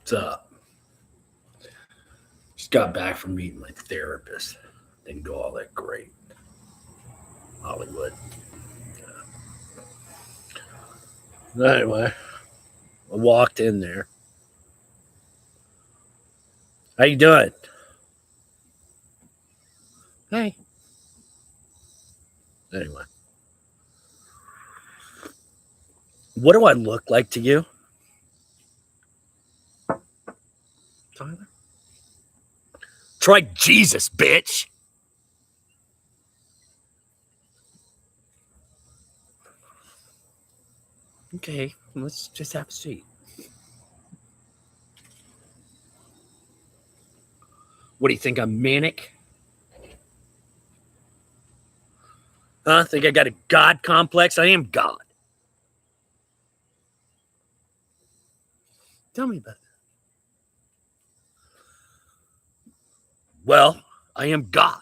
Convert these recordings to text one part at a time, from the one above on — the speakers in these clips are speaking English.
What's up? Just got back from meeting my therapist. Didn't go all that great. Hollywood. Anyway, I walked in there. How you doing? Hey. Anyway, what do I look like to you, Tyler? Try Jesus, bitch. Okay, let's just have a seat. What do you think? I'm manic? Huh? Think I got a God complex? I am God. Tell me about that. Well, I am God.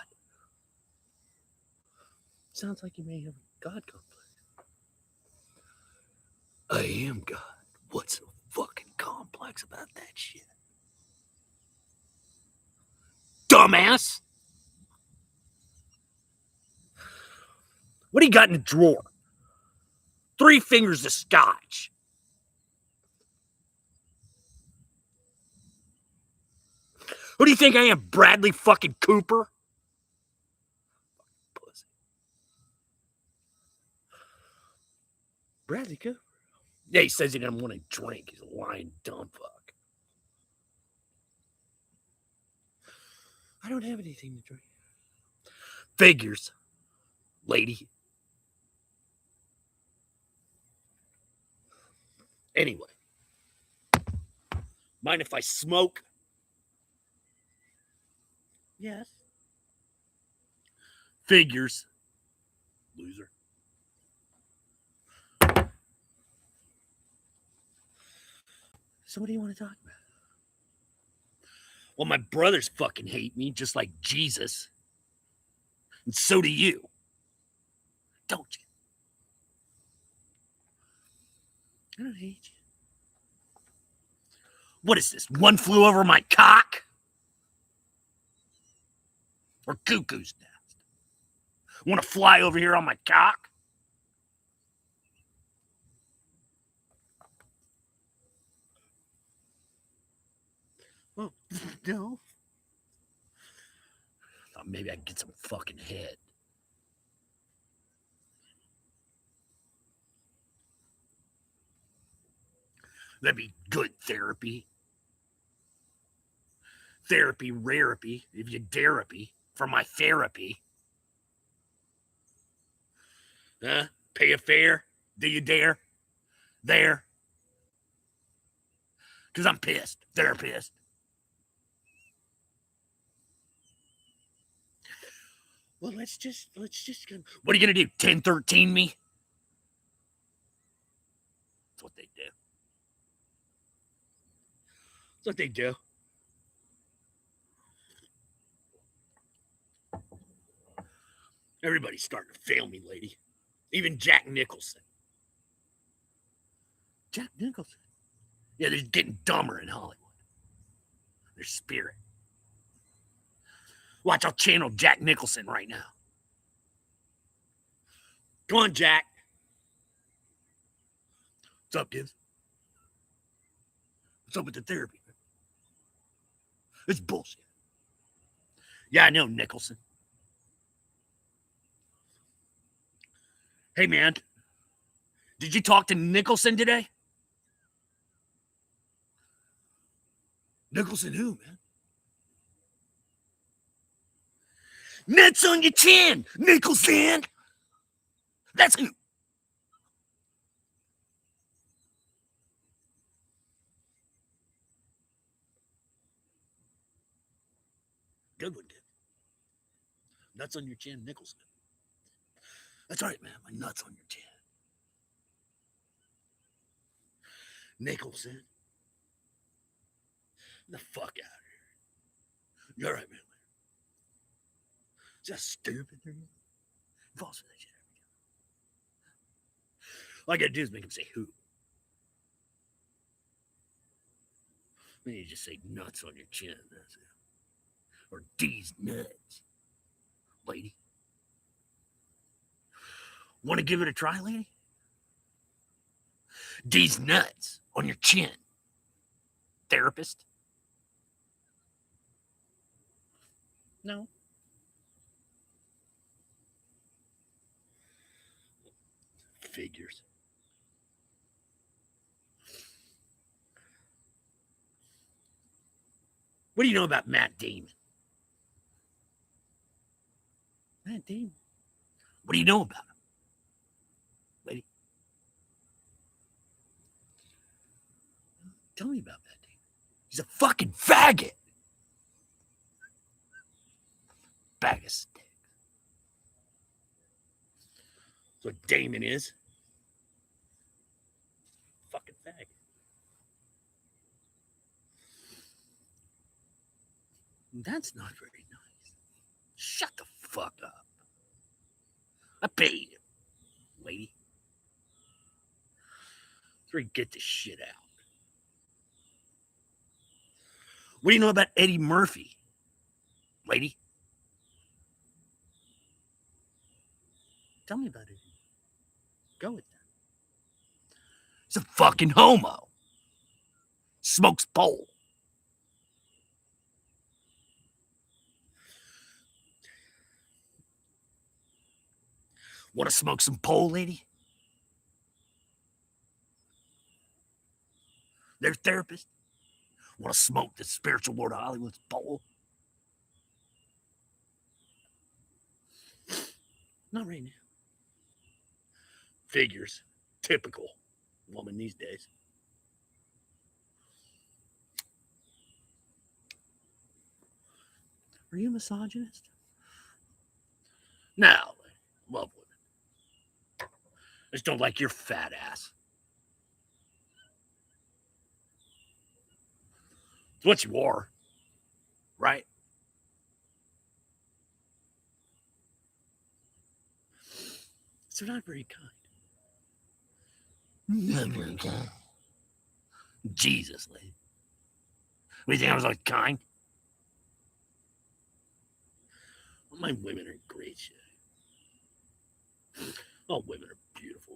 Sounds like you may have a God complex. I am God. What's so fucking complex about that shit? Dumbass! What do you got in the drawer? 3 fingers of scotch. Who do you think I am, Bradley fucking Cooper? Pussy. Bradley Cooper? Yeah, he says he doesn't want to drink. He's a lying dumb fuck. I don't have anything to drink. Figures, lady. Anyway, mind if I smoke? Yes. Figures, loser. So what do you want to talk about? Well, my brothers fucking hate me just like Jesus. And so do you. Don't you? I don't hate you. What is this? One flew over my cock? Or cuckoo's nest? Want to fly over here on my cock? Oh, no. Thought maybe I could get some fucking head. That'd be good therapy. Therapy, rarity, if you darapy, for my therapy. Huh? Pay a fare? Do you dare? There. Because I'm pissed. They're pissed. Well, let's just. What are you gonna do? 1013 me? That's what they do. That's what they do. Everybody's starting to fail me, lady. Even Jack Nicholson. Jack Nicholson? Yeah, they're getting dumber in Hollywood. Their spirit. Watch, I'll channel Jack Nicholson right now. Come on, Jack. What's up, kids? What's up with the therapy? It's bullshit. Yeah, I know, Nicholson. Hey, man. Did you talk to Nicholson today? Nicholson who, man? Nuts on your chin, Nicholson. That's who. Good one, kid. Nuts on your chin, Nicholson. That's right, man. My nuts on your chin. Nicholson. The fuck out of here. You're right, man. Just stupid. False for that shit. All I gotta do is make him say who. Maybe you just say nuts on your chin. That's it. Or D's nuts, lady. Want to give it a try, lady? D's nuts on your chin. Therapist? No. Figures. What do you know about Matt Damon? Matt Damon? What do you know about him? Lady? Tell me about Matt Damon. He's a fucking faggot. Bag of sticks. That's what Damon is. Fucking faggot. That's not very nice. Shut the fuck up. I paid him, lady. So we get this shit out. What do you know about Eddie Murphy, lady? Tell me about it. Go with that. He's a fucking homo. Smokes pole. Want to smoke some pole, lady? Their therapist? Want to smoke the spiritual Lord of Hollywood's pole? Not right now. Figures. Typical woman these days. Are you a misogynist? No. Love women. I just don't like your fat ass. It's what you are. Right? So not very kind. Not very kind. Jesus, lady. What do you think I was like kind? Well, my women are great shit. All women are beautiful,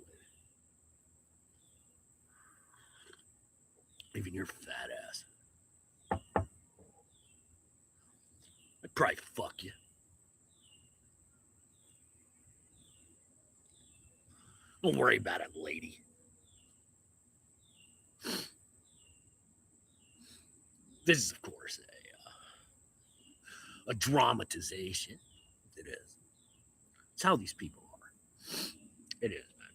lady. Even your fat ass. I'd probably fuck you. Don't worry about it, lady. This is, of course, a dramatization. It is. It's how these people are. It is, man.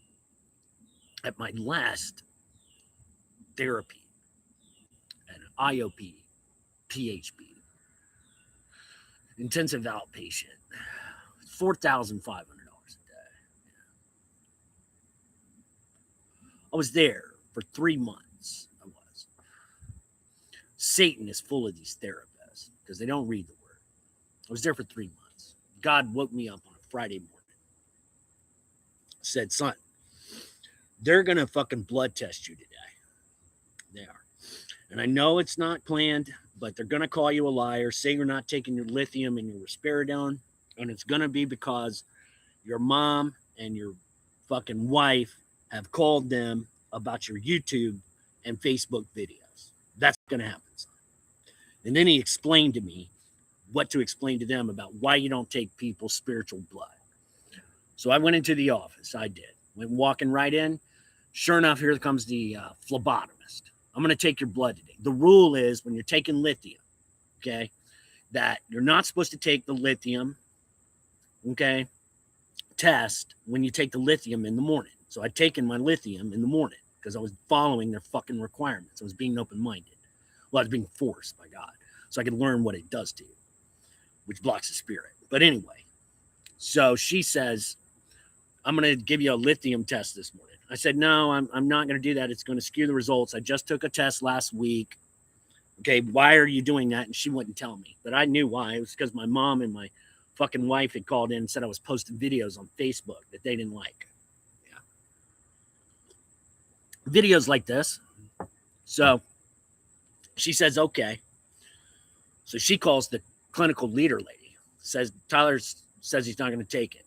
At my last therapy, an IOP, PHP, intensive outpatient, $4,500 a day. I was there for 3 months. I was. Satan is full of these therapists because they don't read the word. I was there for 3 months. God woke me up on a Friday morning. Said, son, they're going to fucking blood test you today. They are. And I know it's not planned, but they're going to call you a liar, say you're not taking your lithium and your risperidone, and it's going to be because your mom and your fucking wife have called them about your YouTube and Facebook videos. That's going to happen, son. And then he explained to me what to explain to them about why you don't take people's spiritual blood. So I went into the office. I did. Went walking right in. Sure enough, here comes the phlebotomist. I'm going to take your blood today. The rule is when you're taking lithium, okay, that you're not supposed to take the lithium, okay, test when you take the lithium in the morning. So I'd taken my lithium in the morning because I was following their fucking requirements. I was being open-minded. Well, I was being forced by God so I could learn what it does to you, which blocks the spirit. But anyway, so she says, I'm going to give you a lithium test this morning. I said, no, I'm not going to do that. It's going to skew the results. I just took a test last week. Okay, why are you doing that? And she wouldn't tell me. But I knew why. It was because my mom and my fucking wife had called in and said I was posting videos on Facebook that they didn't like. Yeah. Videos like this. So She says, okay. So she calls the clinical leader lady, says, Tyler says he's not going to take it.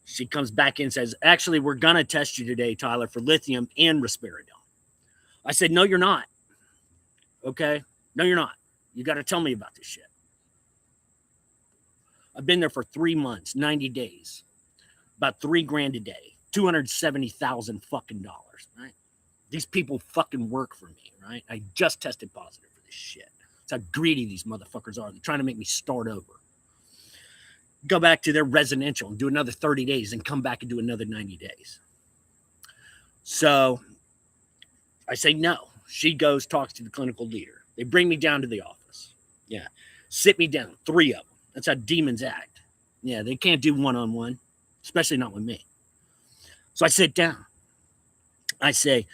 She comes back in and says, actually, we're going to test you today, Tyler, for lithium and risperidone. I said, no, you're not. Okay? No, you're not. You got to tell me about this shit. I've been there for 3 months, 90 days, about $3,000 a day, 270,000 fucking dollars, right? These people fucking work for me, right? I just tested positive for this shit. That's how greedy these motherfuckers are. They're trying to make me start over. Go back to their residential and do another 30 days and come back and do another 90 days. So I say no. She goes, talks to the clinical leader. They bring me down to the office. Yeah. Sit me down, 3 of them. That's how demons act. Yeah, they can't do one-on-one, especially not with me. So I sit down. I say,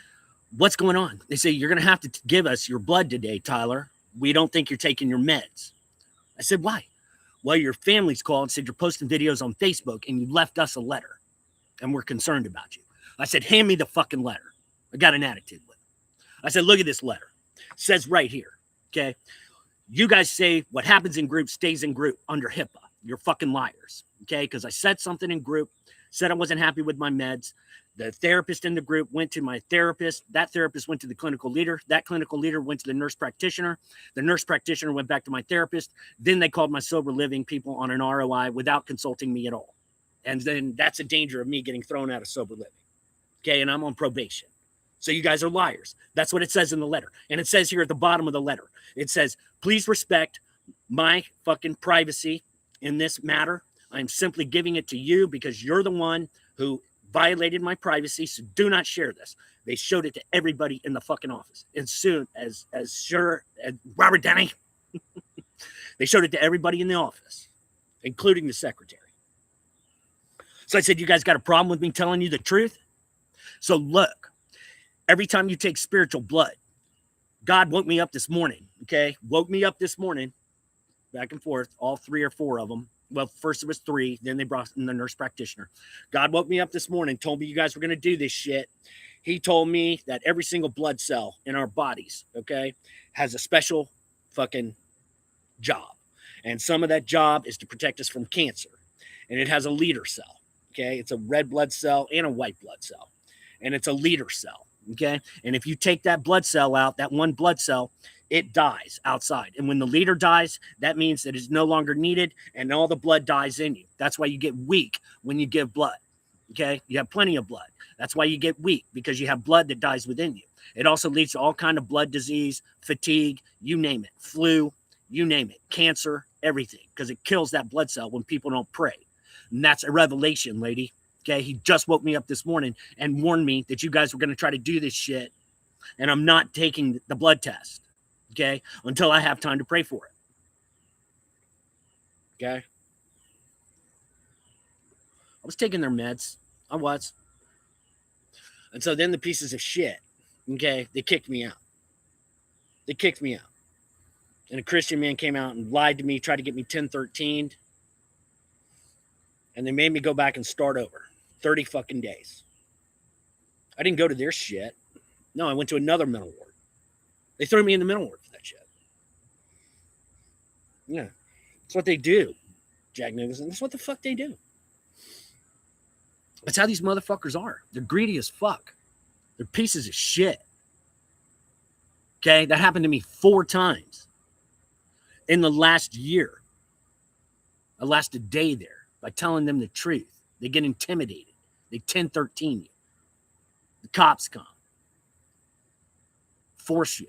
what's going on? They say, you're going to have to give us your blood today, Tyler. We don't think you're taking your meds. I said, why? Well, your family's called and said you're posting videos on Facebook and you left us a letter and we're concerned about you. I said, hand me the fucking letter. I got an attitude with it. I said, look at this letter. It says right here, okay? You guys say what happens in group stays in group under HIPAA. You're fucking liars, okay? Because I said something in group, said I wasn't happy with my meds. The therapist in the group went to my therapist. That therapist went to the clinical leader. That clinical leader went to the nurse practitioner. The nurse practitioner went back to my therapist. Then they called my sober living people on an ROI without consulting me at all. And then that's a danger of me getting thrown out of sober living, okay? And I'm on probation. So you guys are liars. That's what it says in the letter. And it says here at the bottom of the letter, it says, please respect my fucking privacy in this matter. I'm simply giving it to you because you're the one who violated my privacy. So do not share this. They showed it to everybody in the fucking office. And soon as sure as Robert Denny, they showed it to everybody in the office, including the secretary. So I said, you guys got a problem with me telling you the truth? So look. Every time you take spiritual blood, God woke me up this morning, okay? Woke me up this morning, back and forth, all 3 or 4 of them. Well, first it was 3, then they brought in the nurse practitioner. God woke me up this morning, told me you guys were going to do this shit. He told me that every single blood cell in our bodies, okay, has a special fucking job. And some of that job is to protect us from cancer. And it has a leader cell, okay? It's a red blood cell and a white blood cell. And it's a leader cell. Okay. And if you take that blood cell out, that one blood cell, it dies outside. And when the leader dies, that means that it's no longer needed and all the blood dies in you. That's why you get weak when you give blood. Okay. You have plenty of blood. That's why you get weak, because you have blood that dies within you. It also leads to all kind of blood disease, fatigue, you name it, flu, you name it, cancer, everything, because it kills that blood cell when people don't pray. And that's a revelation, lady. Okay, he just woke me up this morning and warned me that you guys were going to try to do this shit, and I'm not taking the blood test, okay, until I have time to pray for it. Okay? I was taking their meds. I was. And so then the pieces of shit, okay, they kicked me out. They kicked me out. And a Christian man came out and lied to me, tried to get me 1013'd, and they made me go back and start over. 30 fucking days. I didn't go to their shit. No, I went to another mental ward. They threw me in the mental ward for that shit. Yeah. That's what they do, Jack Nicholson. That's what the fuck they do. That's how these motherfuckers are. They're greedy as fuck. They're pieces of shit. Okay? That happened to me 4 times in the last year. I lasted a day there by telling them the truth. They get intimidated. They 1013 you. The cops come. Force you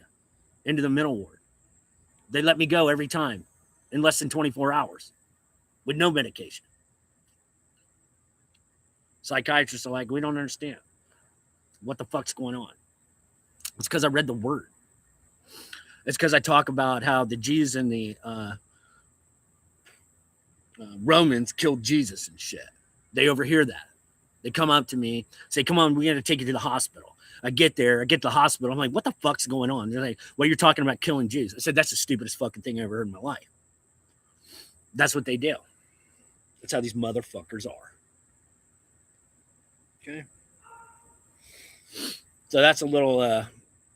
into the mental ward. They let me go every time in less than 24 hours with no medication. Psychiatrists are like, we don't understand. What the fuck's going on? It's because I read the word. It's because I talk about how the Jews and the Romans killed Jesus and shit. They overhear that. They come up to me, say, come on, we got to take you to the hospital. I get there, I get to the hospital. I'm like, what the fuck's going on? They're like, well, you're talking about killing Jews. I said, that's the stupidest fucking thing I ever heard in my life. That's what they do. That's how these motherfuckers are. Okay. So that's a little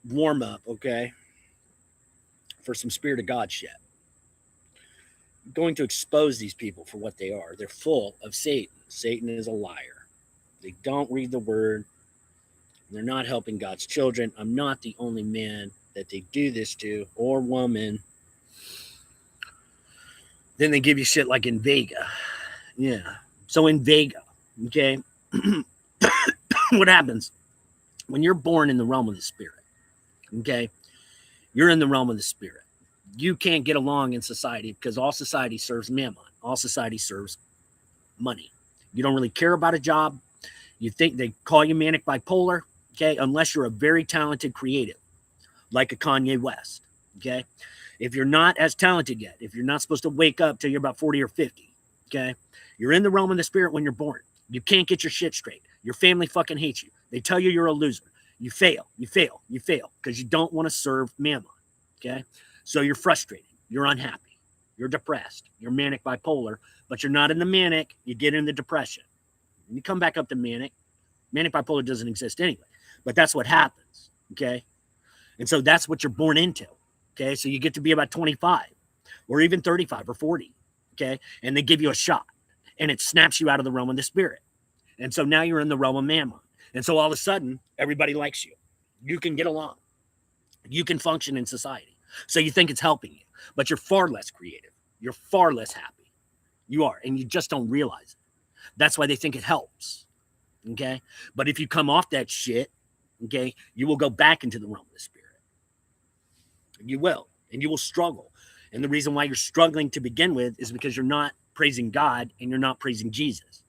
warm up, okay? for some Spirit of God shit. I'm going to expose these people for what they are. They're full of Satan. Satan is a liar. They don't read the word. They're not helping God's children. I'm not the only man that they do this to, or woman. Then they give you shit like in Vega. Yeah. So in Vega, okay, what happens when you're born in the realm of the spirit? Okay, you're in the realm of the spirit. You can't get along in society because all society serves mammon. All society serves money. You don't really care about a job. You think they call you manic bipolar, okay, unless you're a very talented creative, like a Kanye West, okay? If you're not as talented yet, if you're not supposed to wake up till you're about 40 or 50, okay, you're in the realm of the spirit when you're born. You can't get your shit straight. Your family fucking hates you. They tell you you're a loser. You fail because you don't want to serve mammon, okay? So you're frustrated. You're unhappy. You're depressed. You're manic bipolar, but you're not in the manic. You get in the depression. And you come back up to manic. Manic bipolar doesn't exist anyway, but that's what happens, okay? And so that's what you're born into, okay? So you get to be about 25 or even 35 or 40, okay? And they give you a shot, and it snaps you out of the realm of the spirit. And so now you're in the realm of mammon. And so all of a sudden, everybody likes you. You can get along. You can function in society. So you think it's helping you, but you're far less creative. You're far less happy. You are, and you just don't realize it. That's why they think it helps, okay? But if you come off that shit, okay, you will go back into the realm of the spirit. You will, and you will struggle. And the reason why you're struggling to begin with is because you're not praising God and you're not praising Jesus.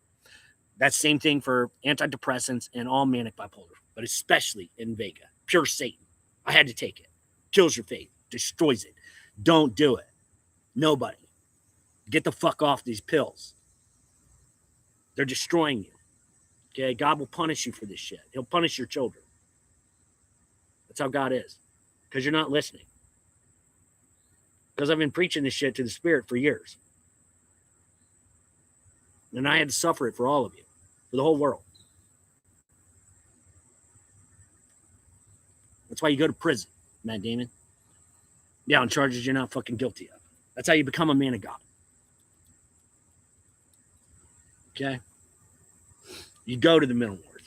That's same thing for antidepressants and all manic bipolar, but especially in Vega. Pure Satan. I had to take it. Kills your faith. Destroys it. Don't do it. Nobody. Get the fuck off these pills. They're destroying you. Okay? God will punish you for this shit. He'll punish your children. That's how God is. Because you're not listening. Because I've been preaching this shit to the spirit for years. And I had to suffer it for all of you. For the whole world. That's why you go to prison, Matt Damon. Yeah, on charges you're not fucking guilty of. That's how you become a man of God. Okay? You go to the middle ward.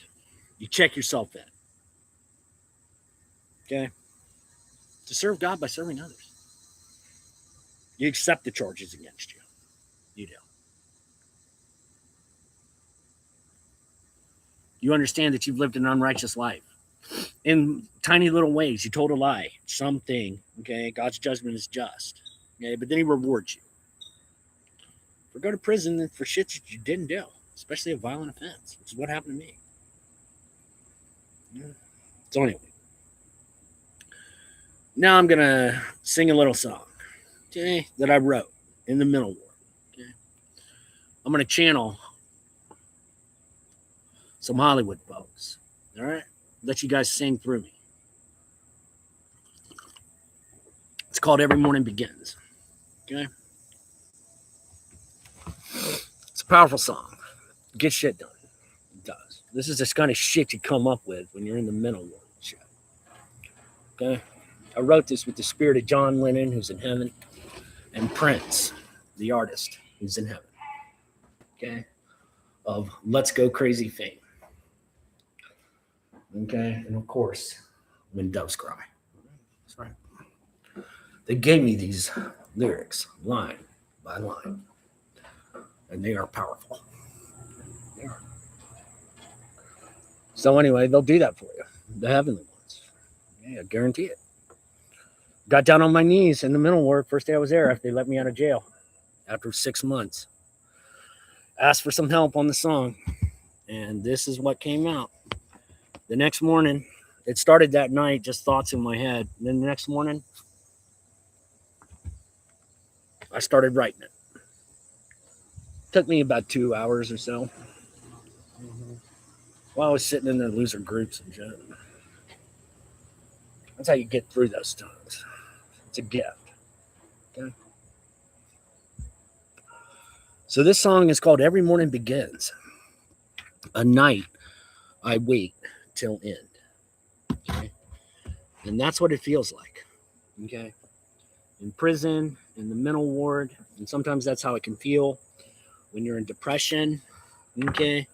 You check yourself in. Okay? To serve God by serving others. You accept the charges against you. You do. You understand that you've lived an unrighteous life. In tiny little ways, you told a lie, something, okay? God's judgment is just, okay? But then he rewards you. For go to prison for shit that you didn't do, especially a violent offense, which is what happened to me. Yeah. So anyway, now I'm going to sing a little song, okay, that I wrote in the middle ward, okay? I'm going to channel some Hollywood folks, all right? Let you guys sing through me. It's called Every Morning Begins, okay? It's a powerful song. Get shit done. It does. This is this kind of shit you come up with when you're in the mental world shit, okay? I wrote this with the spirit of John Lennon, who's in heaven, and Prince, the artist, who's in heaven, okay? Of Let's Go Crazy fame. Okay, and of course, When Doves Cry. That's right. They gave me these lyrics line by line, and they are powerful. They are. So anyway, they'll do that for you, the heavenly ones. Yeah, I guarantee it. Got down on my knees in the mental ward first day I was there after they let me out of jail after 6 months. Asked for some help on the song, and this is what came out. The next morning, it started that night, just thoughts in my head. And then the next morning, I started writing it. Took me about 2 hours or so. While I was sitting in the loser groups and shit. That's how you get through those times. It's a gift. Okay? So this song is called Every Morning Begins. A night I wait till end. Okay? And that's what it feels like. Okay? in prison, in the mental ward. And sometimes that's how it can feel when you're in depression. Okay.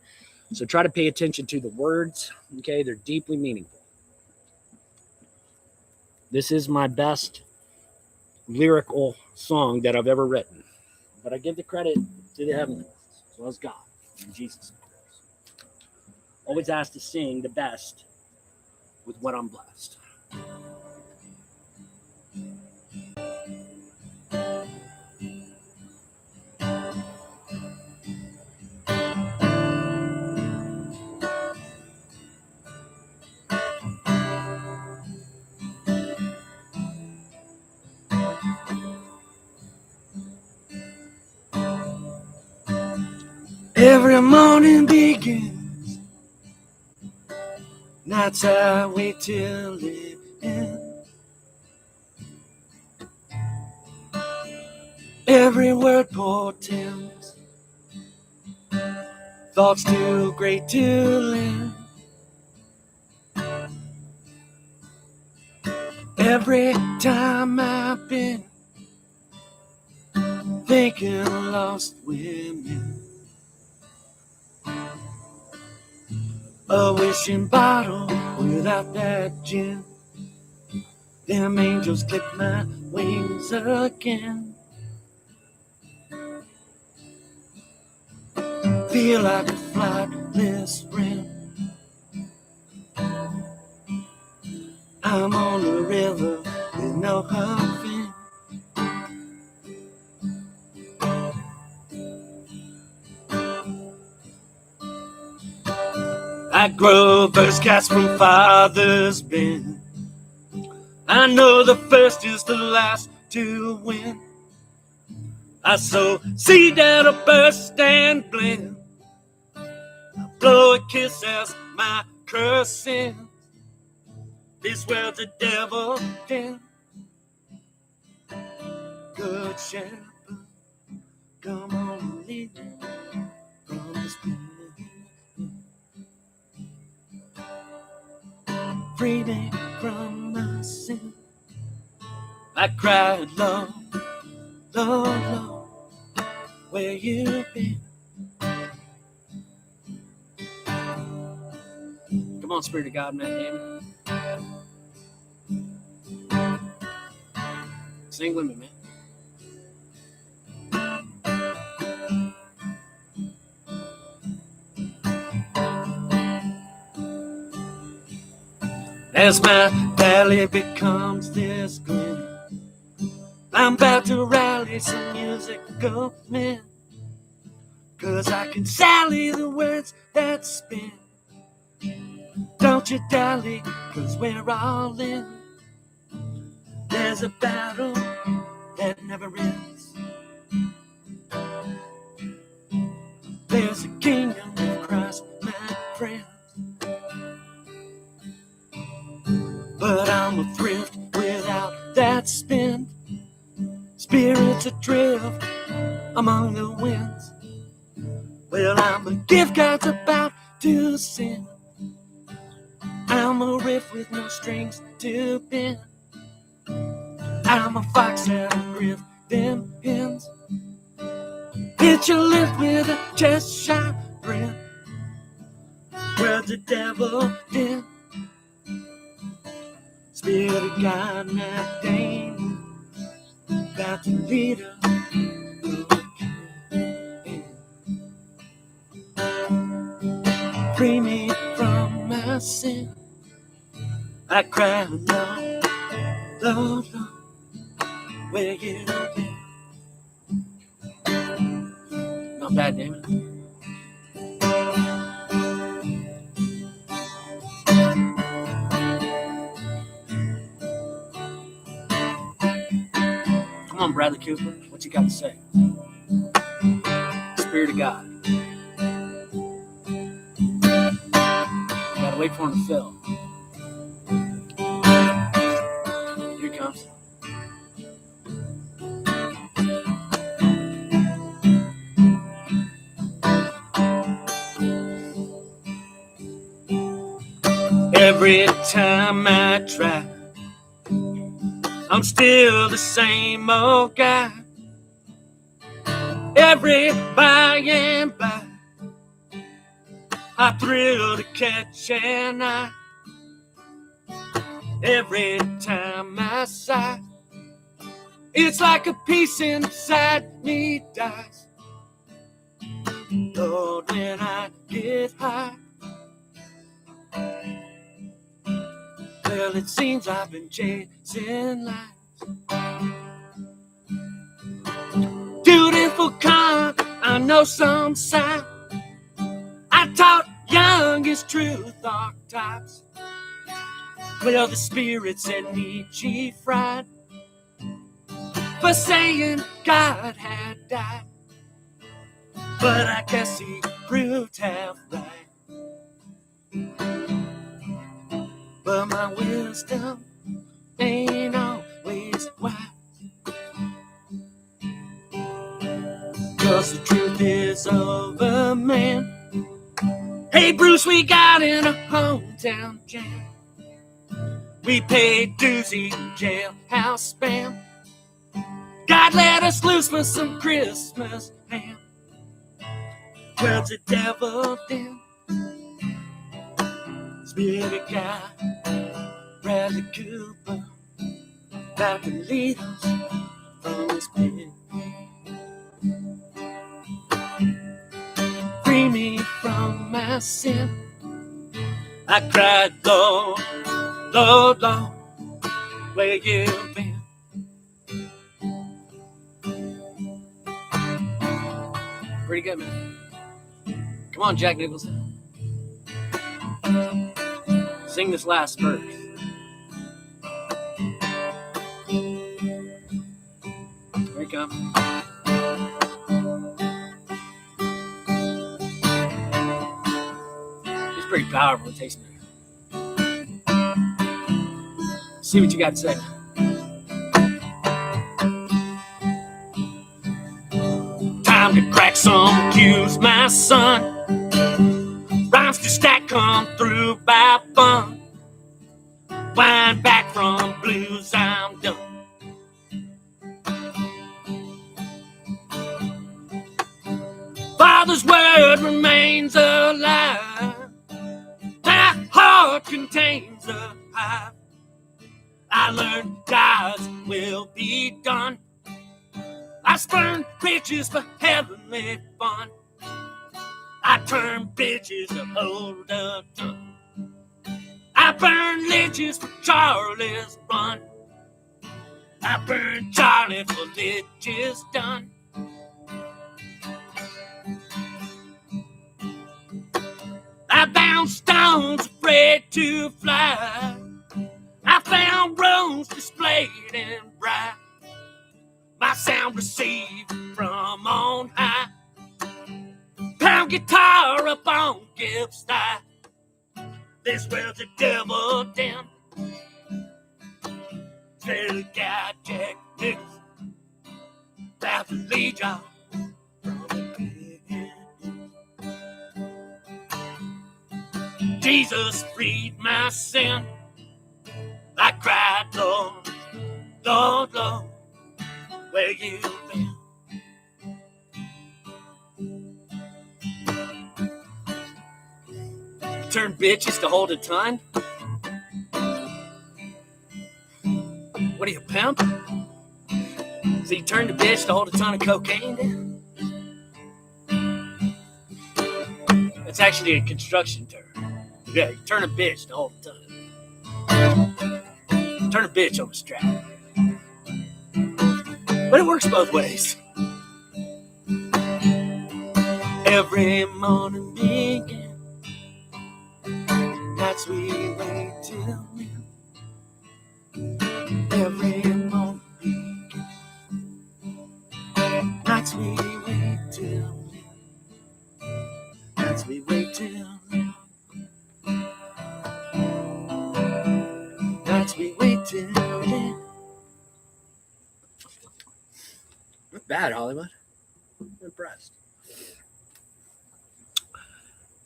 So try to pay attention to the words. Okay. They're deeply meaningful. This is my best lyrical song that I've ever written. But I give the credit to the heavenly ones, as well as God and Jesus, of course. Always ask to sing the best with what I'm blessed. Every morning begins, nights I wait till it ends. Every word portends thoughts too great to live. Every time I've been thinking lost women, a wishing bottle without that gin. Them angels clip my wings again. Feel like a flightless wren. I'm on a river with no humping. I grow first cats from Father's bin. I know the first is the last to win. I sow seed that'll burst and blend. I blow a kiss as my curse ends. This world's a devil den. Good shepherd, come on and lead me from this pen. Free me from my sin. I cried, Lord, Lord, Lord, where you been? Come on, Spirit of God, Matt Damon. Sing with me, man. As my valley becomes this glen, I'm about to rally some musical men, 'cause I can sally the words that spin. Don't you dally, 'cause we're all in. There's a battle that never ends. There's a kingdom of Christ, my friend. But I'm a thrift without that spin. Spirits adrift among the winds. Well, I'm a gift God's about to send. I'm a riff with no strings to bend. I'm a fox that'll griff them pins. Hit your lip with a chest shot grin. Where's the devil den? Spirit of God, Matt Damon, about to lead us. Free me from my sin. I cried, Lord, Lord, Lord, where you been? Not bad, Damon. Come on, Bradley Cooper, what you got to say? Spirit of God. Gotta wait for him to fill. Here he comes. Every time I try, I'm still the same old guy. Every by and by, I thrill to catch an eye. Every time I sigh, it's like a piece inside me dies. Lord, when I get high, well, it seems I've been chasing lies. Dutiful con, I know some sign. I taught youngest truth archetypes. Well, the spirits in Nietzsche fried for saying God had died. But I guess he proved half right. But my wisdom ain't always wise. 'Cause the truth is of a man. Hey Bruce, we got in a hometown jam. We paid dues in jailhouse spam. God let us loose for some Christmas ham. Well, the devil then, Spirit guy, Bradley Cooper, that can lead us from his pit. Free me from my sin. I cried, Lord, Lord, Lord, where you been? Pretty good, man. Come on, Jack Nicholson. Sing this last verse. Here it comes. It's pretty powerful. It takes me. See what you got to say. Time to crack some cues, my son. Rhymes to stack come through by fun. Wind back from blues, I'm done. Father's word remains alive. That heart contains a hive. I learned God's will be done. I spurn bitches for heavenly fun. I turn bitches to hold a gun. I burn liches for Charlie's run. I burn Charlie for liches done. I found stones afraid to fly. I found rooms displayed in bright. My sound received from on high. Pound guitar up on Gibbs thigh. This world's a devil den. Little guy Jack Nicholson, about to lead y'all from the beginning. Jesus freed my sin. I cried, Lord, Lord, Lord, where you been? Turn bitches to hold a ton? What are you, pimp? So you turned a bitch to hold a ton of cocaine? That's actually a construction term. Yeah, you turn a bitch to hold a ton. Turn a bitch on a strap. But it works both ways. Every morning begin. Nights we wait till noon. Every morning begin. Nights we wait till noon. Nights we wait till noon. Nights we wait till noon. Not bad, Hollywood. I'm impressed. You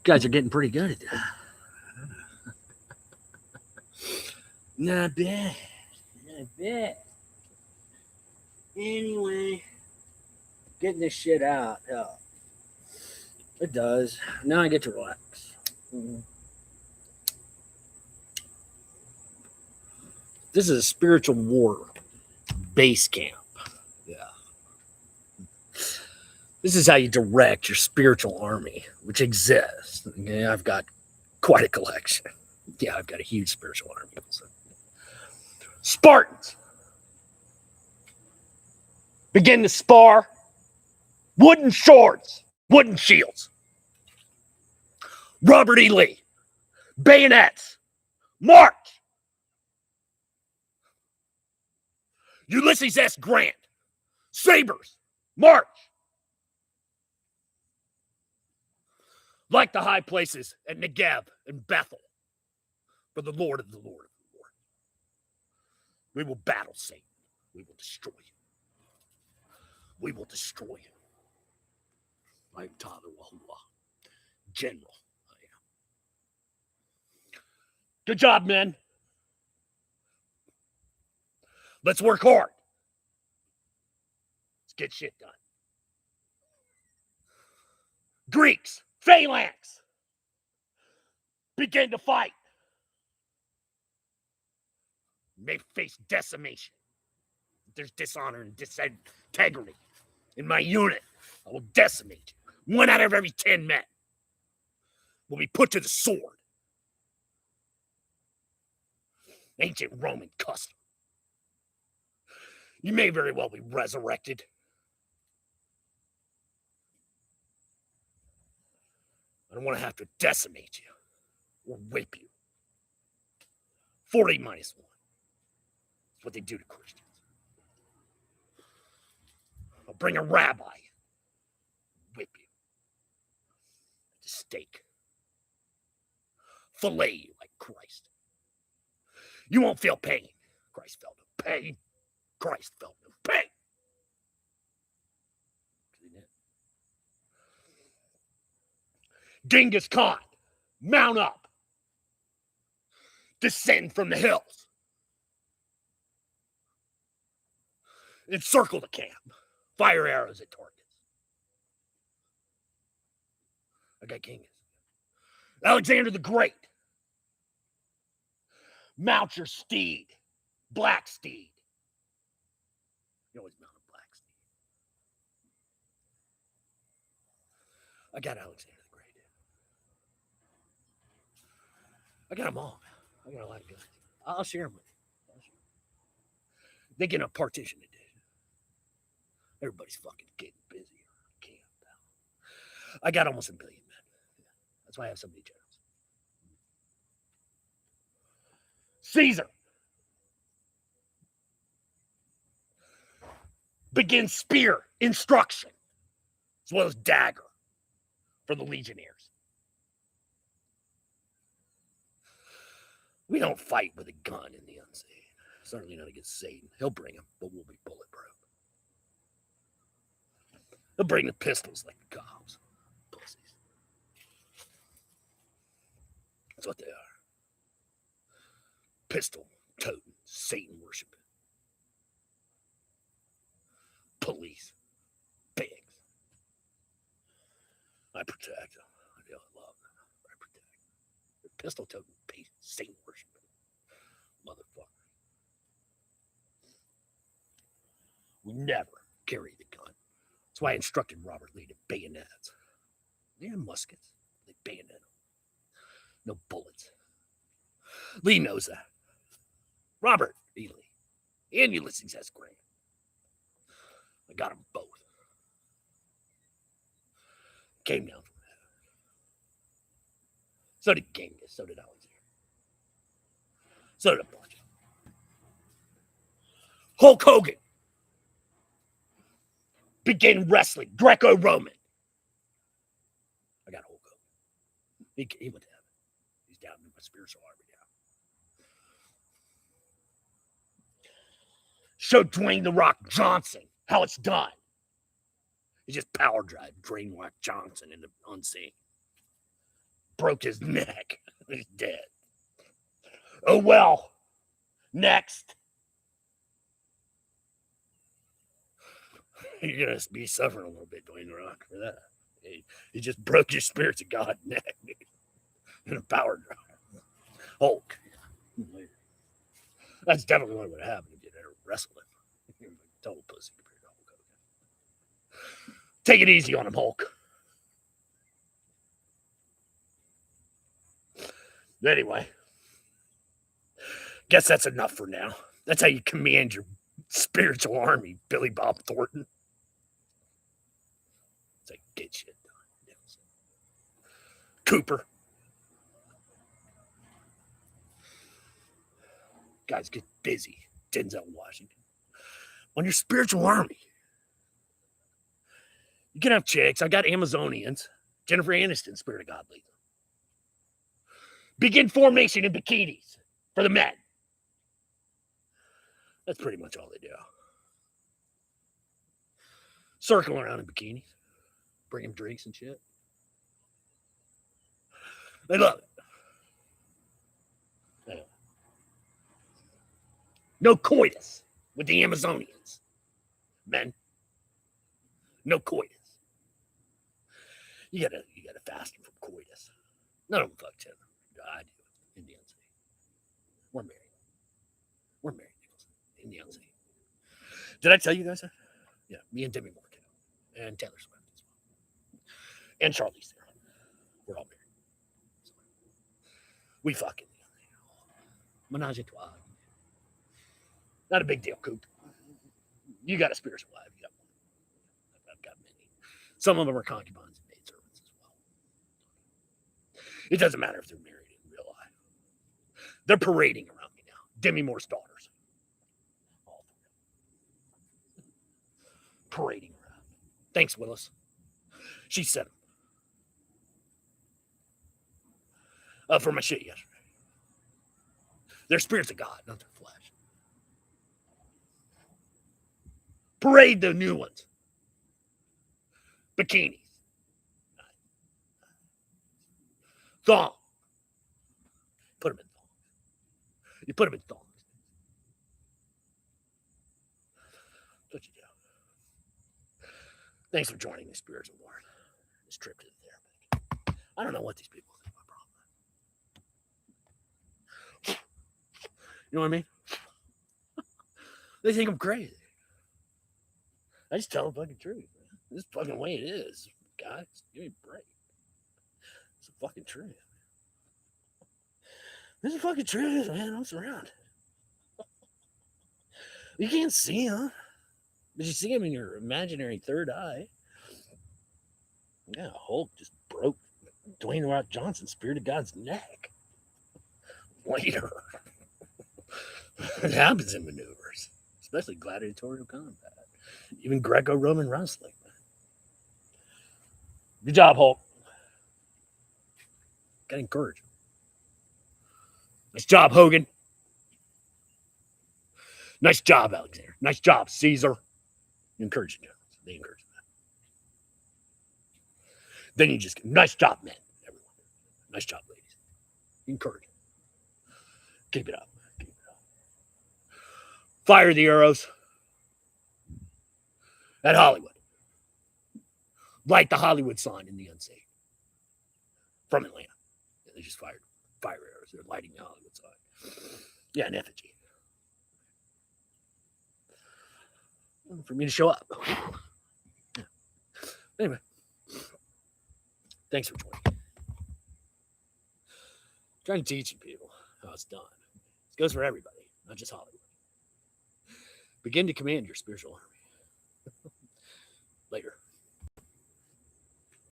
guys are getting pretty good at that. Not bad. Not bad. Anyway, getting this shit out. It does. Now I get to relax. This is a spiritual war base camp. Yeah. This is how you direct your spiritual army, which exists. Okay, I've got quite a collection. Yeah, I've got a huge spiritual army. So. Spartans begin to spar. Wooden swords, wooden shields. Robert E. Lee, bayonets, march. Ulysses S. Grant, sabers, march. Like the high places at Negev and Bethel, for the Lord of the Lord of the Lord. We will battle Satan. We will destroy you. We will destroy you. I am Tyler Wahua, General. I am. Good job, men. Let's work hard. Let's get shit done. Greeks, phalanx, begin to fight. May face decimation. There's dishonor and disintegrity in my unit. I will decimate you. 1 out of every 10 men will be put to the sword. Ancient Roman custom. You may very well be resurrected. I don't want to have to decimate you or whip you. 40 minus 1. That's what they do to Christians. I'll bring a rabbi, whip you to stake, fillet you like Christ. You won't feel pain. Christ felt no pain. Christ felt no pain. Genghis Khan, mount up. Descend from the hills. Encircle the camp. Fire arrows at targets. I got Genghis. Alexander the Great. Mount your steed. Black steed. You always mount a black steed. I got Alexander the Great. I got them all. I got a lot of guys. I'll share them with you. They get a partition today. Everybody's fucking getting busy. Camp. I got almost 1 billion men. That's why I have so many generals. Caesar begins spear instruction as well as dagger for the legionnaires. We don't fight with a gun in the unseen. Certainly not against Satan. He'll bring them, but we'll be bulletproof. He'll bring the pistols like the cops. Pussies. That's what they are. Pistol toting, Satan worshiping. Police. Pigs. I protect them. I love them. I protect them. Pistol toting, Satan worshiping. Motherfucker. We never carry the gun. That's why I instructed Robert Lee to bayonets. They have muskets. They bayonet them. No bullets. Lee knows that. Robert E. Lee and Ulysses S. Grant. I got them both. Came down from that. So did Genghis. So did Alexander. So did a bunch. Hulk Hogan began wrestling, Greco-Roman. I got Hulk Hogan. He went to heaven. He's down in my spiritual army now. Showed Dwayne The Rock Johnson how it's done. He just power drive Dwayne Rock Johnson in the unseen. Broke his neck. He's dead. Oh well. Next. You're going to be suffering a little bit, Dwayne The Rock, for that. He just broke your spirits of God neck, dude, in a power drive. Hulk. That's definitely what would happen if you ever wrestled him. Total pussy compared to Hulk Hogan. Take it easy on him, Hulk. Anyway, guess that's enough for now. That's how you command your spiritual army, Billy Bob Thornton. It's like, get shit done. Cooper. Guys, get busy. Denzel Washington. On your spiritual army. You can have chicks. I got Amazonians. Jennifer Aniston, Spirit of God leader. Begin formation in bikinis for the men. That's pretty much all they do. Circle around in bikinis. Bring them drinks and shit. They love it. No coitus with the Amazonians. Men. No coitus. You gotta fast them from coitus. None of them fuck each other. I do. In the unseen. We're married. We're married, Nicholson. In the unseen. Did I tell you guys that? Yeah, me and Demi Moore too. And Taylor Swift as well. And Charlize Theron. We're all married. So we fucking menage a trois. Not a big deal, Coop. You got a spiritual wife. You got one. I've got many. Some of them are concubines and maidservants as well. It doesn't matter if they're married in real life. They're parading around me now. Demi Moore's daughters. All parading around. Thanks, Willis. She sent them. For my shit yesterday. They're spirits of God, not their flesh. Parade the new ones. Bikinis. Thong. Put them in thongs. You put them in thongs. That's what you do. Thanks for joining the Spiritual Lord. This trip to the therapy. I don't know what these people think my problem. You know what I mean? They think I'm crazy. I just tell the fucking truth, man. This is the fucking way it is, guys. Give me a break. It's the fucking truth. This is the fucking truth, man. I'm surrounded. You can't see him, but you see him in your imaginary third eye. Yeah, Hulk just broke Dwayne The Rock Johnson's Spirit of God's neck. Later. It happens in maneuvers, especially gladiatorial combat. Even Greco-Roman wrestling. Good job, Hulk. Gotta encourage him. Nice job, Hogan. Nice job, Alexander. Nice job, Caesar. You encourage the generals. They encourage that. Then you just get, nice job, men. Everyone. Nice job, ladies. You encourage them. Keep it up. Keep it up. Fire the arrows. At Hollywood. Light the Hollywood sign in the unseen. From Atlanta. Yeah, they just fired fire arrows. They're lighting the Hollywood sign. Yeah, an effigy. For me to show up. Yeah. Anyway. Thanks for joining. I'm trying to teach you people how it's done. It goes for everybody, not just Hollywood. Begin to command your spiritual army. Later.